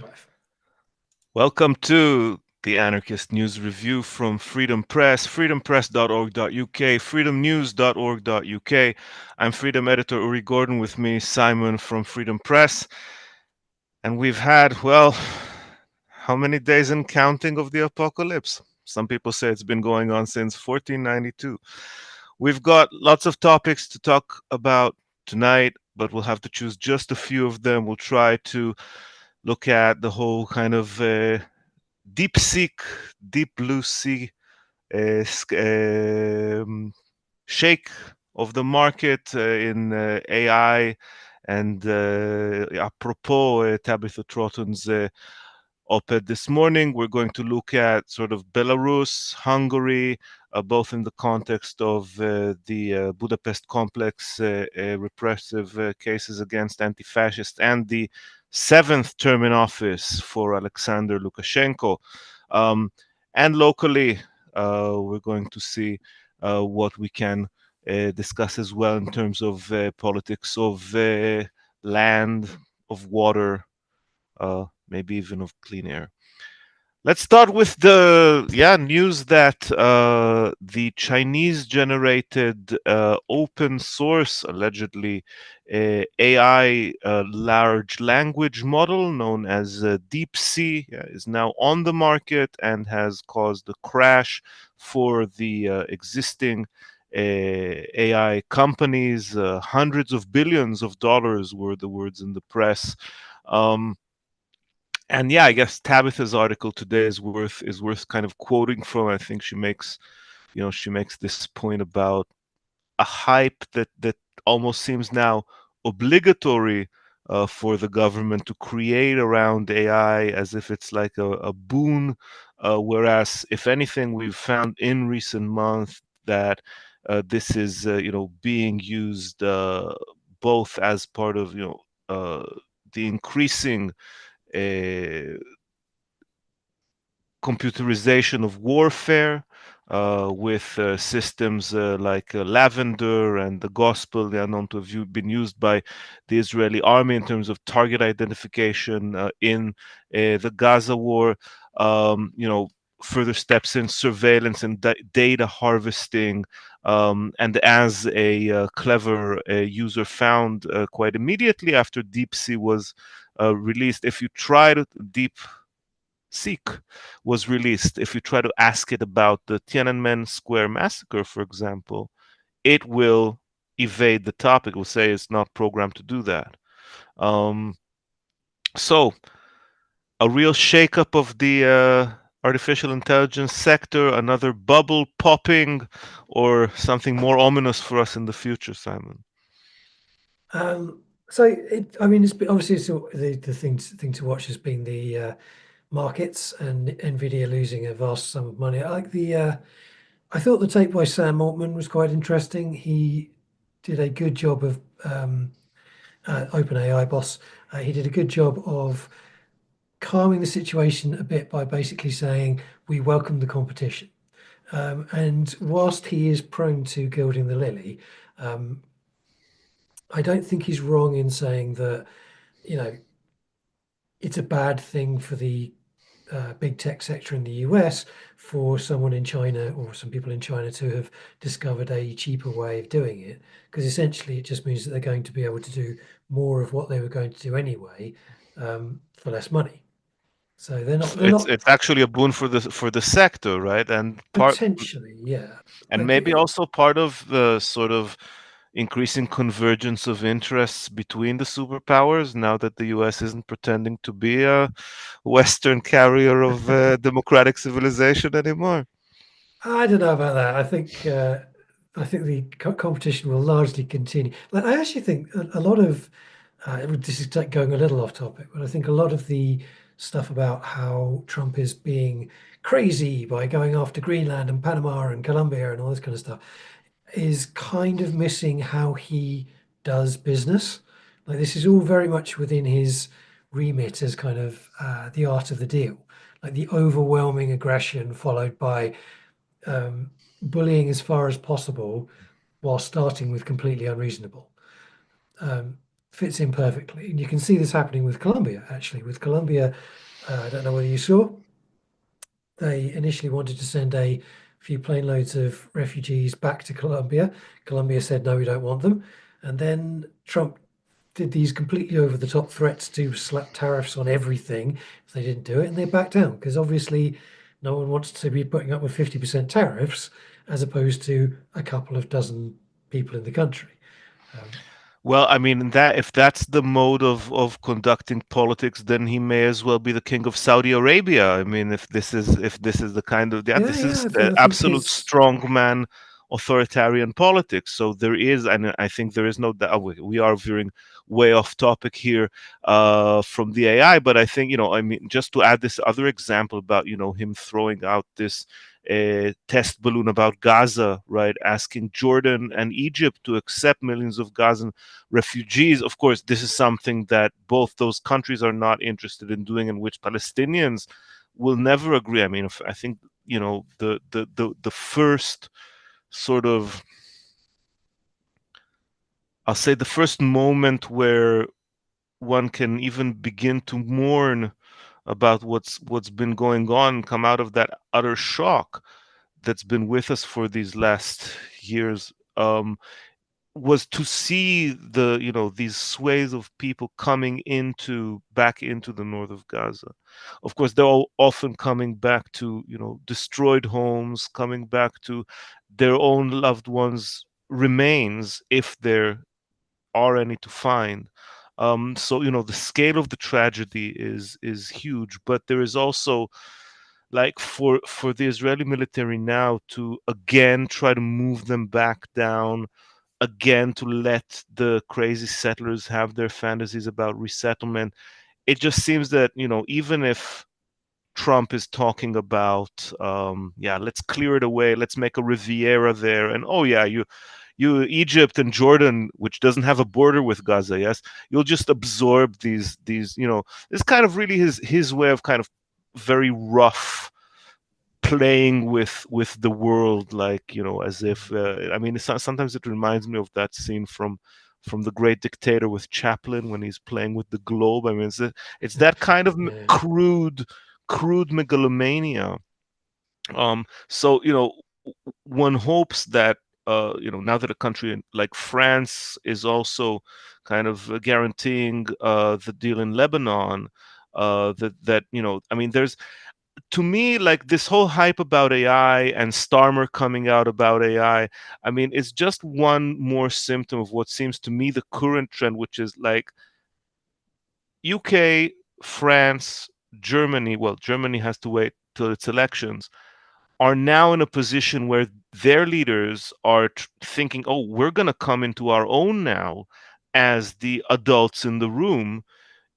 Life. Welcome to the Anarchist News Review from Freedom Press, freedompress.org.uk, freedomnews.org.uk. I'm Freedom Editor Uri Gordon, with me Simon from Freedom Press. And we've had, well, how many days in counting of the apocalypse? Some people say it's been going on since 1492. We've got lots of topics to talk about tonight, but we'll have to choose just a few of them. We'll try to look at the whole kind of Deepseek, deep blue sea shake of the market in AI. And apropos Tabitha Troughton's op-ed this morning, we're going to look at sort of Belarus, Hungary, both in the context of the Budapest complex repressive cases against anti-fascists and the seventh term in office for Alexander Lukashenko. Um, and locally, we're going to see what we can discuss as well in terms of politics of land, of water, maybe even of clean air. Let's start with the news that the Chinese generated open source, allegedly AI large language model known as Deepseek is now on the market and has caused a crash for the existing AI companies. Hundreds of billions of dollars were the words in the press. Um, and yeah, I guess Tabitha's article today is worth kind of quoting from. I think she makes this point about a hype that almost seems now obligatory for the government to create around AI, as if it's like a boon. Whereas, if anything, we've found in recent months that this is being used both as part of the increasing uh, computerization of warfare with systems like Lavender and the Gospel. They are known to have been used by the Israeli army in terms of target identification in the Gaza war. Further steps in surveillance and data harvesting. And as a clever user found quite immediately after DeepSeek was released, if you try to deep Seek was released, if you try to ask it about the Tiananmen Square massacre, for example, it will evade the topic. It will say it's not programmed to do that. Um, so, a real shakeup of the artificial intelligence sector, another bubble popping, or something more ominous for us in the future, Simon? Um, I mean, obviously the thing to watch has been the markets and Nvidia losing a vast sum of money. I thought the take by Sam Altman was quite interesting. He did a good job of OpenAI boss. He did a good job of calming the situation a bit by basically saying we welcome the competition. And whilst he is prone to gilding the lily, um, I don't think he's wrong in saying that, you know, it's a bad thing for the big tech sector in the US for someone in China or some people in China to have discovered a cheaper way of doing it. Because essentially it just means that they're going to be able to do more of what they were going to do anyway for less money. So they're It's not it's actually a boon for the sector, right? potentially, yeah. And But maybe also part of the sort of increasing convergence of interests between the superpowers now that the US isn't pretending to be a Western carrier of democratic civilization anymore. I don't know about that. I think the competition will largely continue. Like I actually think a lot of this is going a little off topic, but I think a lot of the stuff about how Trump is being crazy by going after Greenland and Panama and Colombia and all this kind of stuff is kind of missing how he does business. Like this is all very much within his remit as kind of the art of the deal, like the overwhelming aggression followed by um, bullying as far as possible while starting with completely unreasonable. Um, fits in perfectly. And you can see this happening with Colombia, actually. With Colombia, I don't know whether you saw, they initially wanted to send a few plane loads of refugees back to Colombia. Colombia said, no, we don't want them. And then Trump did these completely over the top threats to slap tariffs on everything if they didn't do it. And they backed down because obviously no one wants to be putting up with 50% tariffs as opposed to a couple of dozen people in the country. Um, Well, I mean that if that's the mode of conducting politics, then he may as well be the king of Saudi Arabia. I mean, if this is the kind of, yeah, yeah, this yeah, is the I think absolute his strongman authoritarian politics. So there is, and I think there is no doubt. We are veering way off topic here from the AI, but I think, I mean, just to add this other example about him throwing out this test balloon about Gaza, right? Asking Jordan and Egypt to accept millions of Gazan refugees. Of course, this is something that both those countries are not interested in doing, and which Palestinians will never agree. I mean, I think the first sort of, I'll say, the first moment where one can even begin to mourn about what's been going on, come out of that utter shock that's been with us for these last years, was to see these sways of people coming back into the north of Gaza. Of course, they're all often coming back to destroyed homes, coming back to their own loved ones' remains, if there are any to find. So the scale of the tragedy is huge, but there is also, like, for the Israeli military now to again try to move them back down, again to let the crazy settlers have their fantasies about resettlement. It just seems that even if Trump is talking about, yeah, let's clear it away, let's make a Riviera there, and oh yeah, you Egypt and Jordan, which doesn't have a border with Gaza, yes, you'll just absorb these. It's kind of really his way of kind of very rough playing with the world, like, as if, I mean, sometimes it reminds me of that scene from The Great Dictator with Chaplin when he's playing with the globe. I mean, it's that kind of yeah. crude megalomania. So one hopes that now that a country like France is also kind of guaranteeing the deal in Lebanon, that I mean, there's, to me, like, this whole hype about AI and Starmer coming out about AI, I mean, it's just one more symptom of what seems to me the current trend, which is like UK, France, Germany. Well, Germany has to wait till its elections, are now in a position where their leaders are thinking, oh, we're going to come into our own now as the adults in the room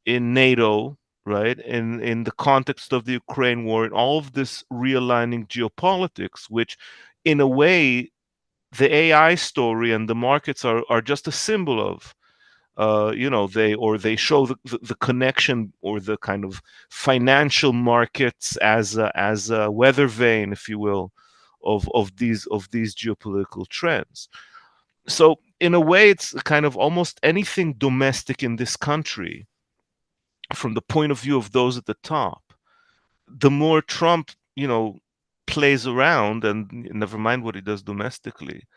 in NATO, right? In the context of the Ukraine war, and all of this realigning geopolitics, which, in a way, the AI story and the markets are just a symbol of. They show the connection, or the kind of financial markets as a weather vane, if you will, of these geopolitical trends. So in a way, it's kind of almost anything domestic in this country, from the point of view of those at the top, the more Trump, plays around, and never mind what he does domestically,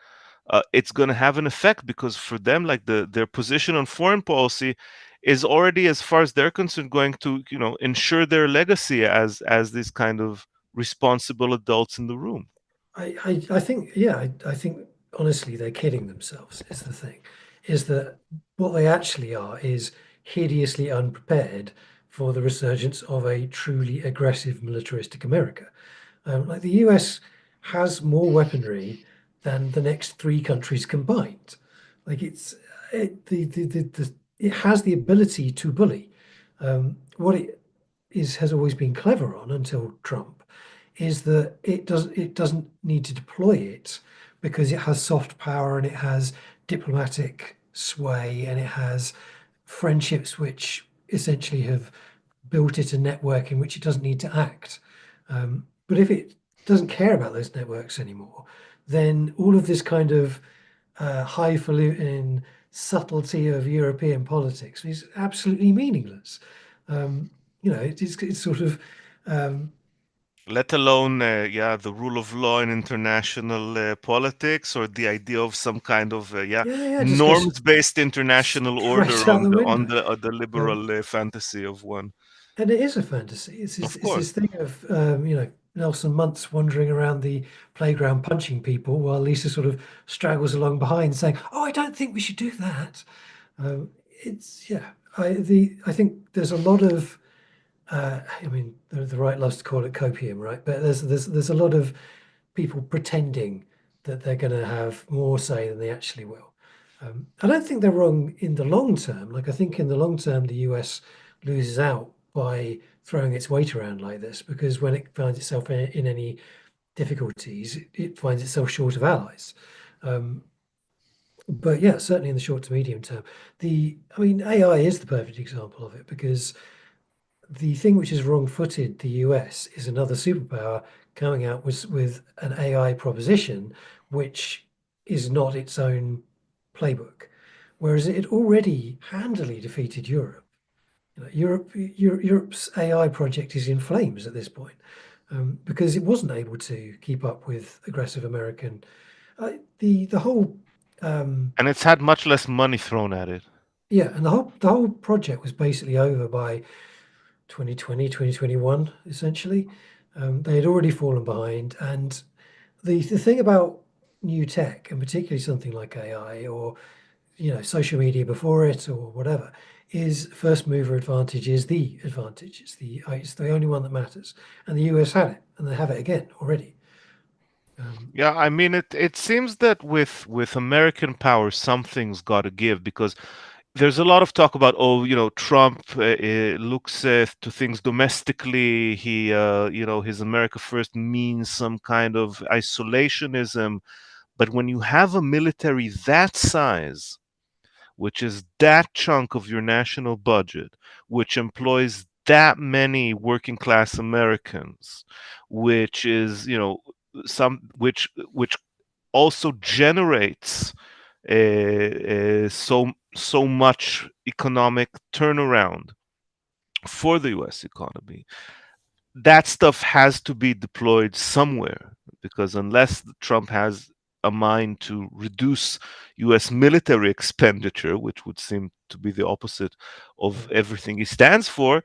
it's going to have an effect, because for them, like, their position on foreign policy is already, as far as they're concerned, going to ensure their legacy as these kind of responsible adults in the room. I think, yeah, I think honestly they're kidding themselves, is the thing. Is that what they actually are is hideously unprepared for the resurgence of a truly aggressive militaristic America. Like the US has more weaponry than the next three countries combined. Like it has the ability to bully. What it is has always been clever on until Trump is that it doesn't need to deploy it because it has soft power and it has diplomatic sway and it has friendships which essentially have built it a network in which it doesn't need to act. But if it doesn't care about those networks anymore, then all of this kind of highfalutin subtlety of European politics is absolutely meaningless. It's sort of um, Let alone, the rule of law in international politics, or the idea of some kind of, yeah, it just goes norms-based international straight order out on the on window. the Um, liberal fantasy of one. and it is a fantasy. Of It's course. this thing of Nelson Muntz wandering around the playground punching people while Lisa sort of straggles along behind, saying, "Oh, I don't think we should do that." It's yeah. I think there's a lot of I mean, the right loves to call it copium, right? But there's a lot of people pretending that they're going to have more say than they actually will. I don't think they're wrong in the long term. Like I think in the long term, the US loses out by throwing its weight around like this because when it finds itself in any difficulties, it finds itself short of allies. Um, but yeah, certainly in the short to medium term, I mean, AI is the perfect example of it because the thing which has wrong-footed the US is another superpower coming out with an AI proposition which is not its own playbook, whereas it already handily defeated Europe. Europe's AI project is in flames at this point because it wasn't able to keep up with aggressive American. The whole And it's had much less money thrown at it. yeah, and the whole project was basically over by 2020, 2021, essentially. They had already fallen behind. And the thing about new tech, and particularly something like AI or social media before it or whatever, is first mover advantage is the advantage. It's the only one that matters. And the US had it, and they have it again already. Um, Yeah, I mean, it seems that with American power, something's got to give, because there's a lot of talk about, oh, Trump looks to things domestically. He, his America first means some kind of isolationism. But when you have a military that size, which is that chunk of your national budget, which employs that many working class Americans, which is, which also generates so much economic turnaround for the U.S. economy. That stuff has to be deployed somewhere, because unless Trump has a mind to reduce U.S. military expenditure, which would seem to be the opposite of yeah. everything he stands for,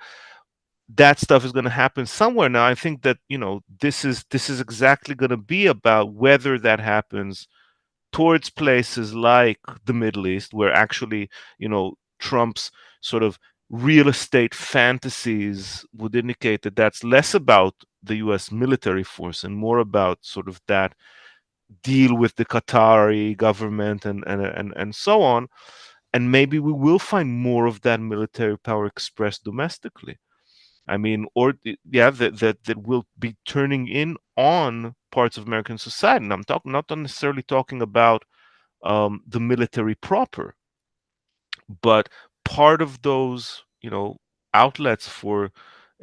that stuff is going to happen somewhere. Now, I think that this is exactly going to be about whether that happens towards places like the Middle East, where actually, Trump's sort of real estate fantasies would indicate that that's less about the US military force and more about sort of that deal with the Qatari government and so on. And maybe we will find more of that military power expressed domestically. I mean, or yeah, that will be turning in on parts of American society. And I'm talking not necessarily talking about the military proper, but part of those, outlets for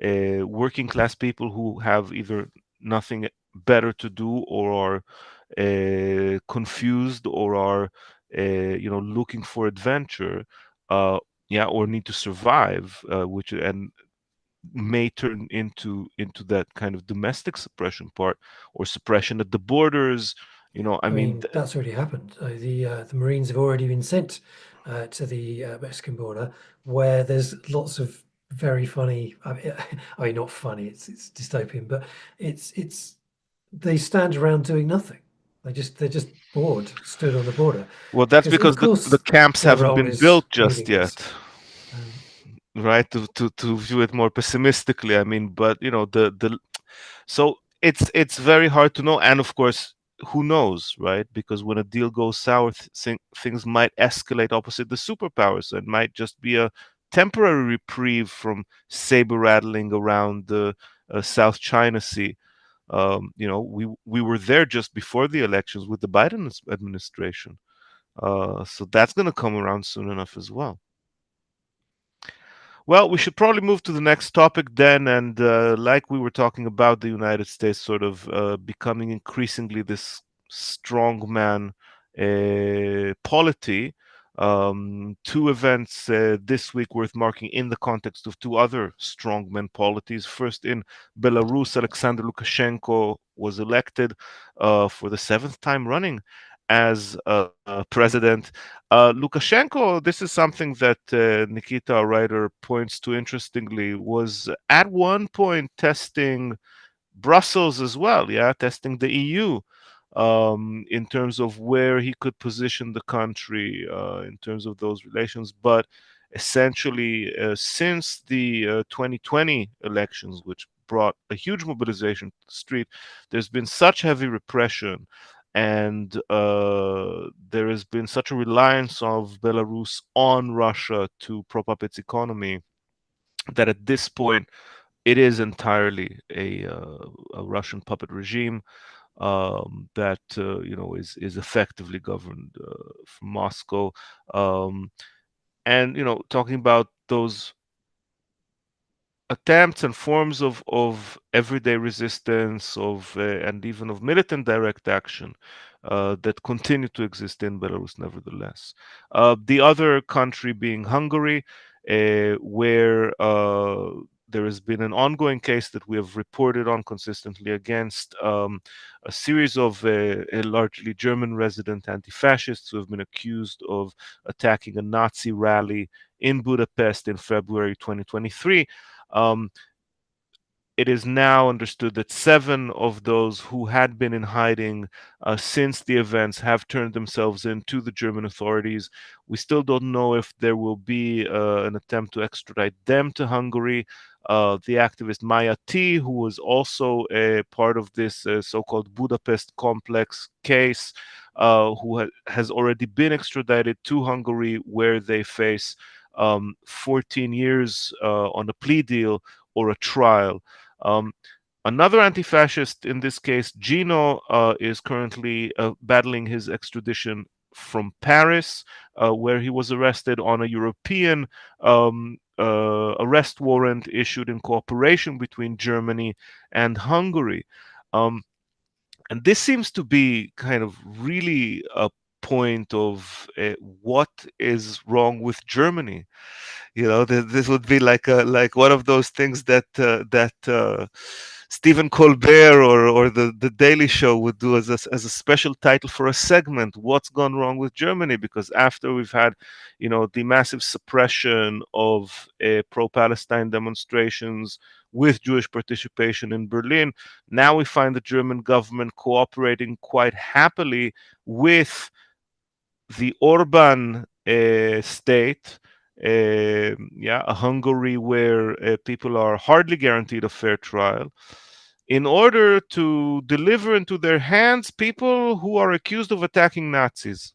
working class people who have either nothing better to do, or are confused, or are looking for adventure, uh, yeah, or need to survive, which and may turn into that kind of domestic suppression part, or suppression at the borders. I I mean, mean, that's already happened. The Marines have already been sent to the Mexican border, where there's lots of very funny. I mean, not funny. It's dystopian, but it's they stand around doing nothing. They're just bored, stood on the border, well, that's because of because the course camps their haven't role been is built just meaningless. yet, Um, right? To view it more pessimistically, I mean, but the so it's very hard to know, and of course, who knows, right? Because when a deal goes sour, things might escalate opposite the superpowers, and might just be a temporary reprieve from saber rattling around the South China Sea. We were there just before the elections with the Biden administration, so that's going to come around soon enough as well. Well, we should probably move to the next topic then. And like we were talking about, the United States sort of becoming increasingly this strongman polity. Two events this week worth marking in the context of two other strongman polities. First, in Belarus, Alexander Lukashenko was elected for the seventh time running as president. Lukashenko, this is something that Nikita, our writer, points to interestingly, was at one point testing Brussels as well, yeah, testing the EU in terms of where he could position the country in terms of those relations. But essentially, since the 2020 elections, which brought a huge mobilization to the street, there's been such heavy repression. And there has been such a reliance of Belarus on Russia to prop up its economy that at this point it is entirely a Russian puppet regime that is effectively governed from Moscow. Um, and talking about those attempts and forms of everyday resistance and even of militant direct action that continue to exist in Belarus nevertheless. The other country being Hungary, where there has been an ongoing case that we have reported on consistently against a series of largely German resident anti-fascists who have been accused of attacking a Nazi rally in Budapest in February 2023. um, it is now understood that 7 of those who had been in hiding since the events have turned themselves in to the German authorities. We still don't know if there will be an attempt to extradite them to Hungary. The activist Maya T, who was also a part of this so-called Budapest complex case, who has already been extradited to Hungary, where they face 14 years on a plea deal or a trial. Um, Another anti-fascist, in this case, Gino, is currently battling his extradition from Paris, where he was arrested on a European arrest warrant issued in cooperation between Germany and Hungary. Um, and this seems to be kind of really a point of what is wrong with Germany. This would be like one of those things that Stephen Colbert or the Daily Show would do as a special title for a segment. What's gone wrong with Germany? Because after we've had, the massive suppression of pro-Palestine demonstrations with Jewish participation in Berlin, now we find the German government cooperating quite happily with the Orban state, yeah, a Hungary where people are hardly guaranteed a fair trial, in order to deliver into their hands people who are accused of attacking Nazis.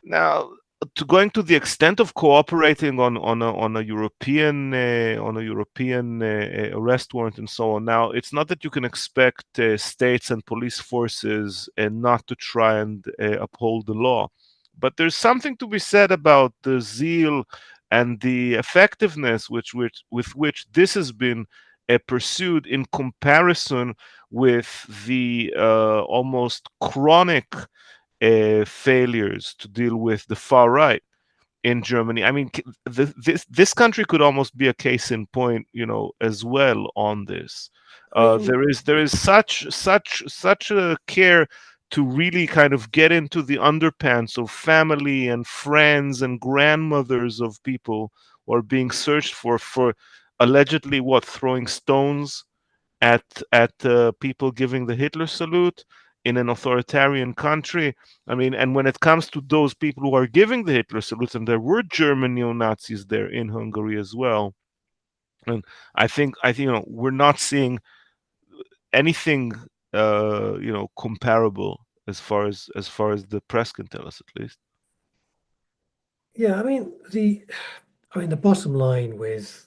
Now, to going to the extent of cooperating on a European arrest warrant and so on. Now, it's not that you can expect states and police forces not to try and uphold the law, but there's something to be said about the zeal and the effectiveness with which this has been pursued in comparison with the almost chronic failures to deal with the far right in Germany. I mean, this country could almost be a case in point, as well on this. I mean, There is such a care to really kind of get into the underpants of family and friends and grandmothers of people who are being searched for allegedly throwing stones at people giving the Hitler salute in an authoritarian country. I mean, and when it comes to those people who are giving the Hitler salute, and there were German neo Nazis there in Hungary as well. And I think we're not seeing anything comparable as far as the press can tell us, at least. yeah, I mean the bottom line with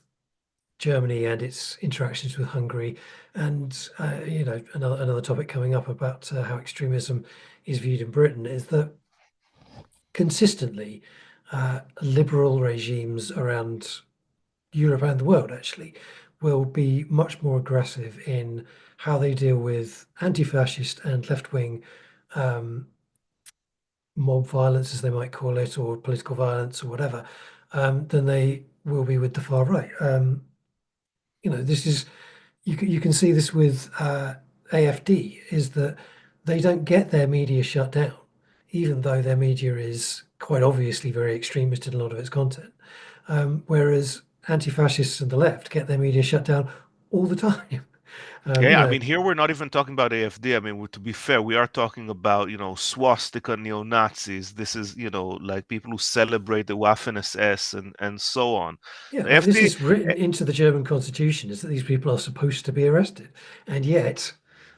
Germany and its interactions with Hungary, and another topic coming up about how extremism is viewed in Britain is that consistently liberal regimes around Europe and the world actually will be much more aggressive in how they deal with anti-fascist and left-wing um, mob violence, as they might call it, or political violence or whatever, than they will be with the far right. This is you can see this with AFD is that they don't get their media shut down, even though their media is quite obviously very extremist in a lot of its content. Whereas anti-fascists and the left get their media shut down all the time. Um, you Yeah, I know, mean, here we're not even talking about AFD. I mean, to be fair, we are talking about, swastika neo-Nazis. This is, like people who celebrate the Waffen-SS and so on. yeah, The I mean, this AfD, is written into the German constitution is that these people are supposed to be arrested, and yet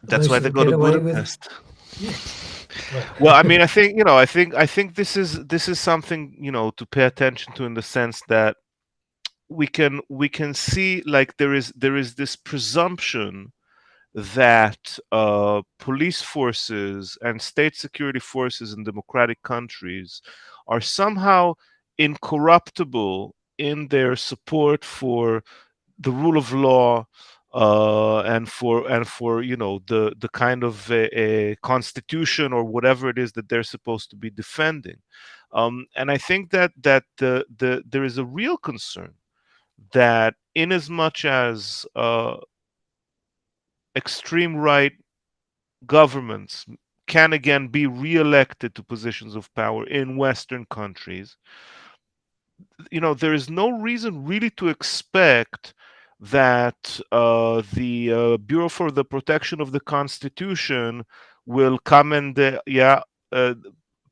that's most why of they them go get to away with Budapest. yes. Well, Well, I mean, I think, I think this is something, to pay attention to in the sense that we can see like there is this presumption that police forces and state security forces in democratic countries are somehow incorruptible in their support for the rule of law, and for the kind of a constitution or whatever it is that they're supposed to be defending. And I think that there is a real concern that in as much as extreme right governments can again be re-elected to positions of power in Western countries, there is no reason really to expect that the Bureau for the Protection of the Constitution will come and uh,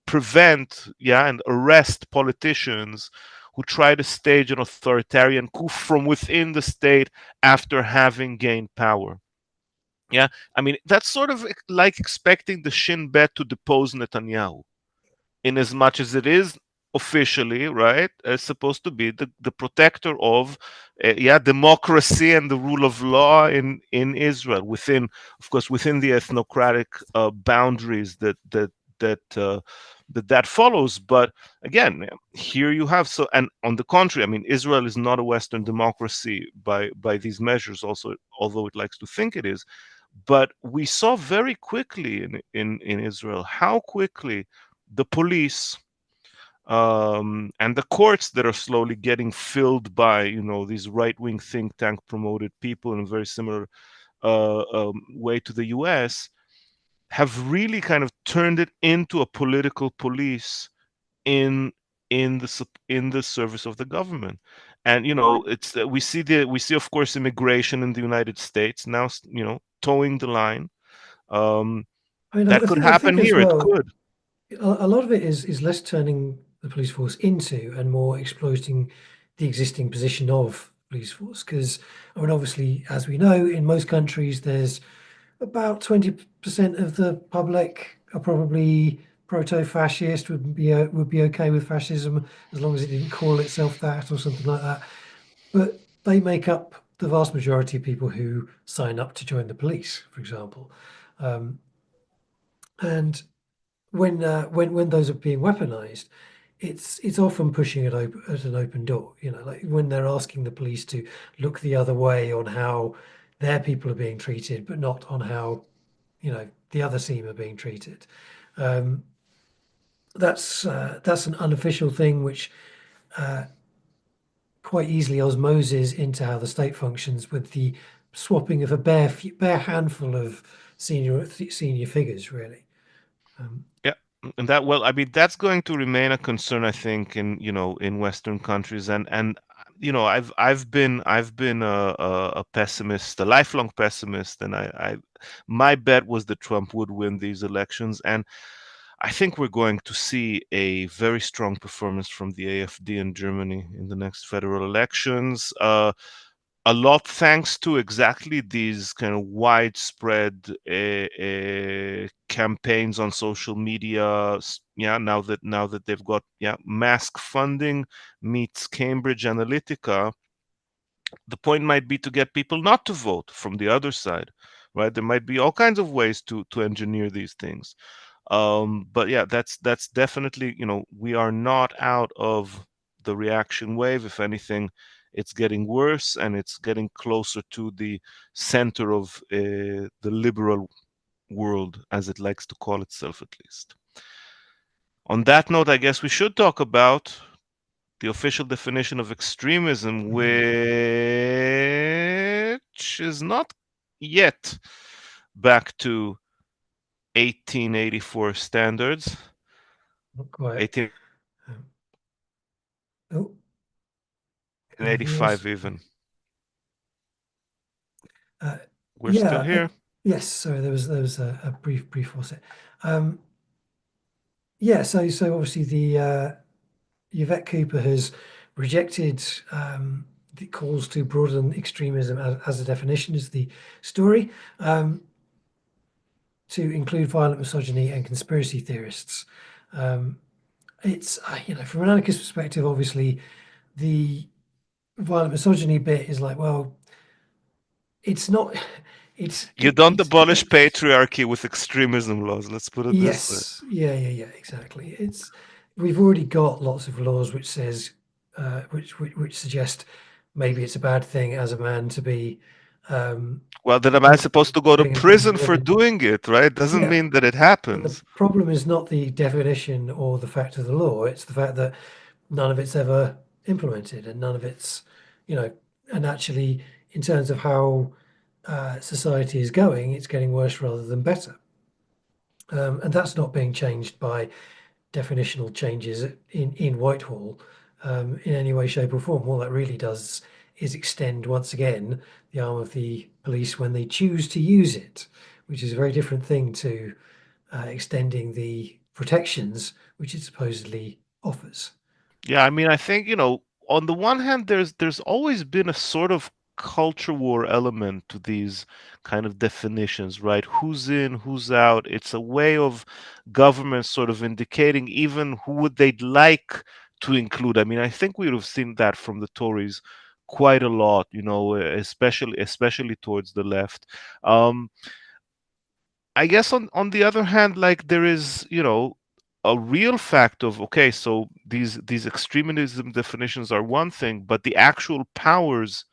prevent and arrest politicians who try to stage an authoritarian coup from within the state after having gained power. Yeah, I mean that's sort of like expecting the Shin Bet to depose Netanyahu, in as much as it is officially right supposed to be the protector of democracy and the rule of law in Israel, within, of course, within the ethnocratic boundaries that follows. But again, here you have, so, and on the contrary, I mean, Israel is not a Western democracy by these measures, also, although it likes to think it is. But we saw very quickly in Israel how quickly the police and the courts that are slowly getting filled by these right-wing think tank promoted people in a very similar way to the US, have really kind of turned it into a political police in in the service of the government. And it's we see, of course, immigration in the United States now towing the line. um I mean, that could I think happen as here, it well, could. a lot of it is less turning the police force into and more exploiting the existing position of police force. Because, I mean, obviously, as we know, in most countries, there's about 20% of the public are probably proto-fascist, would be okay with fascism as long as it didn't call itself that or something like that. But they make up the vast majority of people who sign up to join the police, for example. Um, and when those are being weaponized, it's often pushing it at an open door. Like when they're asking the police to look the other way on how their people are being treated, but not on how the other team are being treated. Um, that's an unofficial thing which quite easily osmoses into how the state functions with the swapping of a bare handful of senior figures, really. Um, Yeah, and that, well, I mean, that's going to remain a concern, I think, in Western countries. And I've been a pessimist, a lifelong pessimist, and my bet was that Trump would win these elections, and I think we're going to see a very strong performance from the AfD in Germany in the next federal elections. A lot thanks to exactly these kind of widespread campaigns on social media. Yeah, now that they've got mask funding meets Cambridge Analytica, the point might be to get people not to vote from the other side, right? There might be all kinds of ways to engineer these things. But yeah, that's definitely, we are not out of the reaction wave. If anything, it's getting worse, and it's getting closer to the center of the liberal world, as it likes to call itself, at least. On that note, I guess we should talk about the official definition of extremism, which is not yet back to 1884 standards, Not quite. 1885 Um, oh, can you hear us? even. Uh, We're still yeah. here. Yes. Sorry, there was a brief faucet. Um, yeah. So obviously the Yvette Cooper has rejected the calls to broaden extremism as a definition, is the story, to include violent misogyny and conspiracy theorists. It's, from an anarchist perspective, obviously, the violent misogyny bit is like, well, it's not, You don't it's, abolish patriarchy with extremism laws, let's put it this way. yes, yeah, exactly. We've already got lots of laws which says, which suggest maybe it's a bad thing as a man to be, Well, then am I supposed to go to putting opinions prison of for women. doing it, right? Doesn't Yeah, mean that it but the happens. problem is not the definition or the fact of the law. It's the fact that none of it's ever implemented, and none of it's, you know, and actually, in terms of how society is going, it's getting worse rather than better. And that's not being changed by definitional changes in Whitehall in any way, shape, or form. All that really does is extend once again the arm of the police when they choose to use it, which is a very different thing to extending the protections which it supposedly offers. Yeah, I mean, I think, on the one hand, there's always been a sort of culture war element to these kind of definitions, right? Who's in, who's out. It's a way of government sort of indicating even who would they'd like to include. I mean, I think we would have seen that from the Tories quite a lot, especially towards the left. Um, I guess on the other hand, like there is, a real fact of, okay, so these extremism definitions are one thing, but the actual powers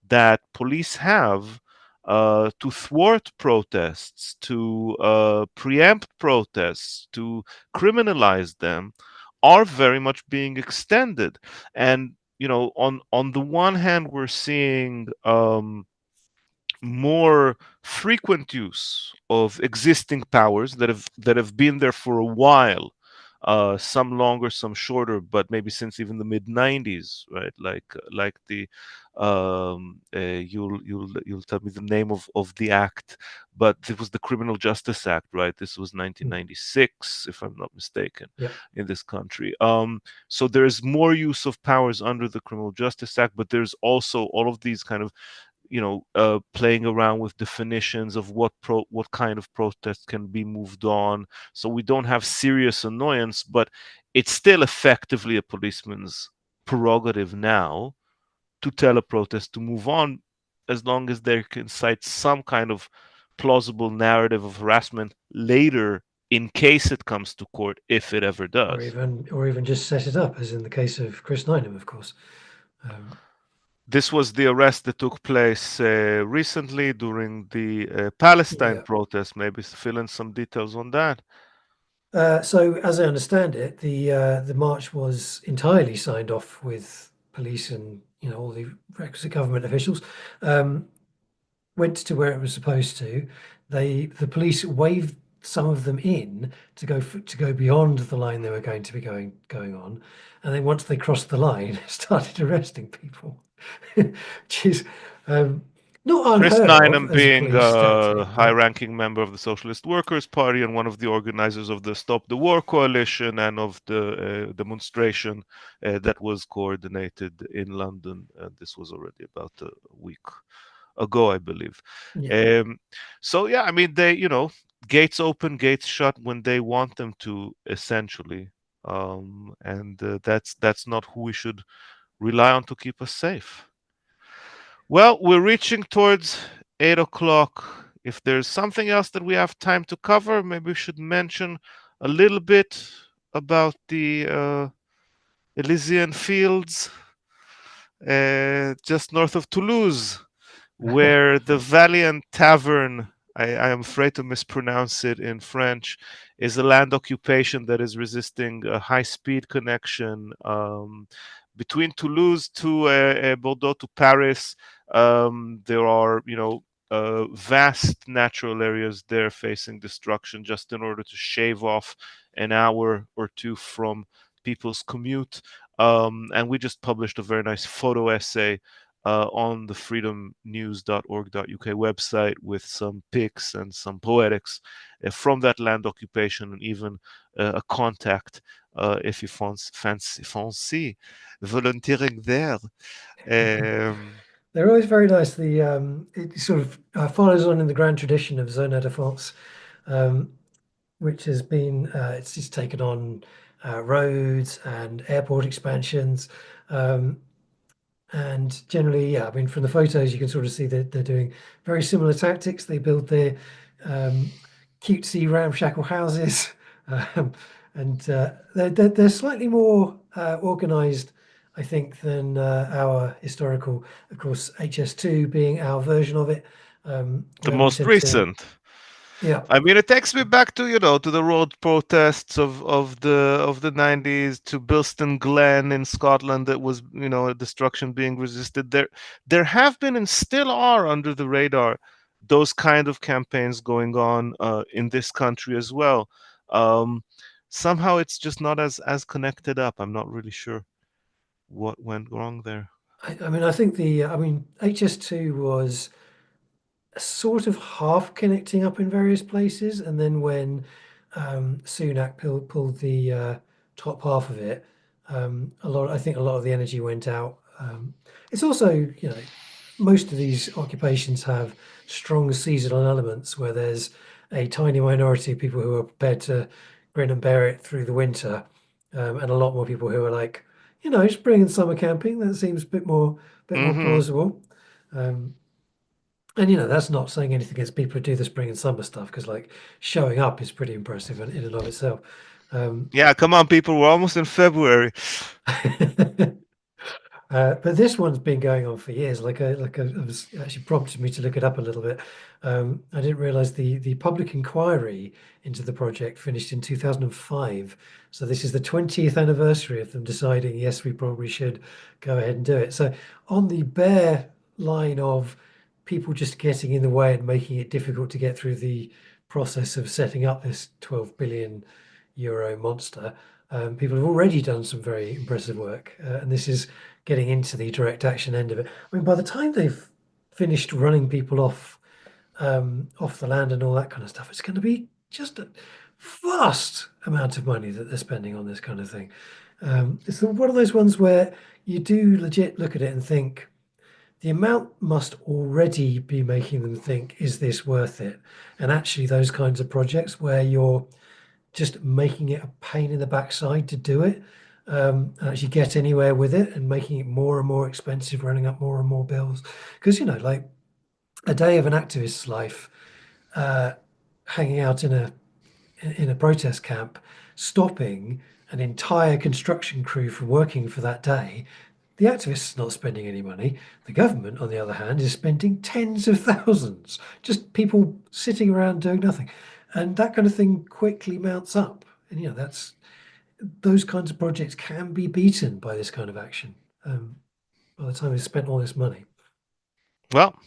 that police have to thwart protests, to preempt protests, to criminalize them, are very much being extended. And on the one hand, we're seeing more frequent use of existing powers that have been there for a while, some longer, some shorter, but maybe since even the mid 90s, right? Like the you'll tell me the name of the act, but it was the Criminal Justice Act, right? This was Mm. 1996, if I'm not mistaken, Yeah, in this country. So there's more use of powers under the Criminal Justice Act, but there's also all of these kind of playing around with definitions of what kind of protest can be moved on, so we don't have serious annoyance, but it's still effectively a policeman's prerogative now to tell a protest to move on, as long as they can cite some kind of plausible narrative of harassment later, in case it comes to court, if it ever or does. even just set it up, as in the case of Chris Nynham, of course. Um, This was the arrest that took place recently during the Palestine yeah. protest. Maybe fill in some details on that. So, as I understand it, the march was entirely signed off with police and all the requisite government officials. Um, Went to where it was supposed to. The police waved some of them in to go beyond the line they were going to be going on, and then once they crossed the line, started arresting people, which is um, not Chris unheard of Nynham as a being police a tactic, but high-ranking member of the Socialist Workers' Party and one of the organizers of the Stop the War coalition and of the demonstration that was coordinated in London. This was already about a week ago, I believe. yeah, Um, so yeah, I mean, gates open, gates shut when they want them to, essentially, and that's not who we should rely on to keep us safe. Well, we're reaching towards 8 o'clock. If there's something else that we have time to cover, maybe we should mention a little bit about the Elysian Fields just north of Toulouse, where the Valiant Tavern I am afraid to mispronounce it in French, is a land occupation that is resisting a high-speed connection between Toulouse to Bordeaux to Paris. There are, vast natural areas there facing destruction just in order to shave off an hour or two from people's commute. And we just published a very nice photo essay on the freedomnews.org.uk website with some pics and some poetics from that land occupation, and even a contact if you fancy volunteering there. Um, They're always very nice. It sort of follows on in the grand tradition of Zone de France, um, which has been it's just taken on roads and airport expansions. Um, And generally, yeah, I mean, from the photos, you can sort of see that they're doing very similar tactics. They build their um, cutesy ramshackle houses, um, and they're slightly more organized, I think, than our historical. Of course, HS2 being our version of it, the where we most tend to, recent. yeah, I mean, it takes me back to to the road protests of the 90s, to Bilston Glen in Scotland. That was a destruction being resisted. There have been and still are under the radar those kind of campaigns going on in this country as well. Um, Somehow it's just not as connected up. I'm not really sure what went wrong there. I mean, I think I mean, HS2 was sort of half connecting up in various places, and then when Sunak pulled the top half of it, I think a lot of the energy went out. It's also, most of these occupations have strong seasonal elements where there's a tiny minority of people who are prepared to grin and bear it through the winter, and a lot more people who are like, spring and summer camping. That seems a bit more Hmm. plausible. Um, and that's not saying anything against people who do the spring and summer stuff, because like showing up is pretty impressive in and of itself. Um, Yeah, come on, people. We're almost in February. but this one's been going on for years. It was actually prompted me to look it up a little bit. I didn't realize the public inquiry into the project finished in 2005. So this is the 20th anniversary of them deciding, yes, we probably should go ahead and do it. So on the bare line of people just getting in the way and making it difficult to get through the process of setting up this 12 billion euro monster, people have already done some very impressive work. And this is getting into the direct action end of it. I mean, by the time they've finished running people off the land and all that kind of stuff, it's going to be just a vast amount of money that they're spending on this kind of thing. It's one of those ones where you do legit look at it and think the amount must already be making them think, is this worth it? And actually, those kinds of projects where you're just making it a pain in the backside to do it, and actually get anywhere with it, and making it more and more expensive, running up more and more bills. Because, like a day of an activist's life, uh, hanging out in a protest camp, stopping an entire construction crew from working for that day. The activist's not spending any money. The government, on the other hand, is spending tens of thousands, just people sitting around doing nothing. And that kind of thing quickly mounts up. And, those kinds of projects can be beaten by this kind of action, by the time they've spent all this money. Well,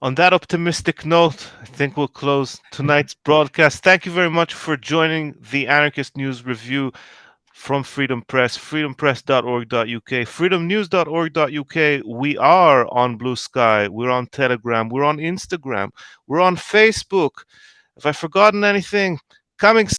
on that optimistic note, I think we'll close tonight's broadcast. Thank you very much for joining the Anarchist News Review from Freedom Press, freedompress.org.uk, freedomnews.org.uk. We are on Blue Sky, we're on Telegram, we're on Instagram, we're on Facebook. Have I forgotten anything? Coming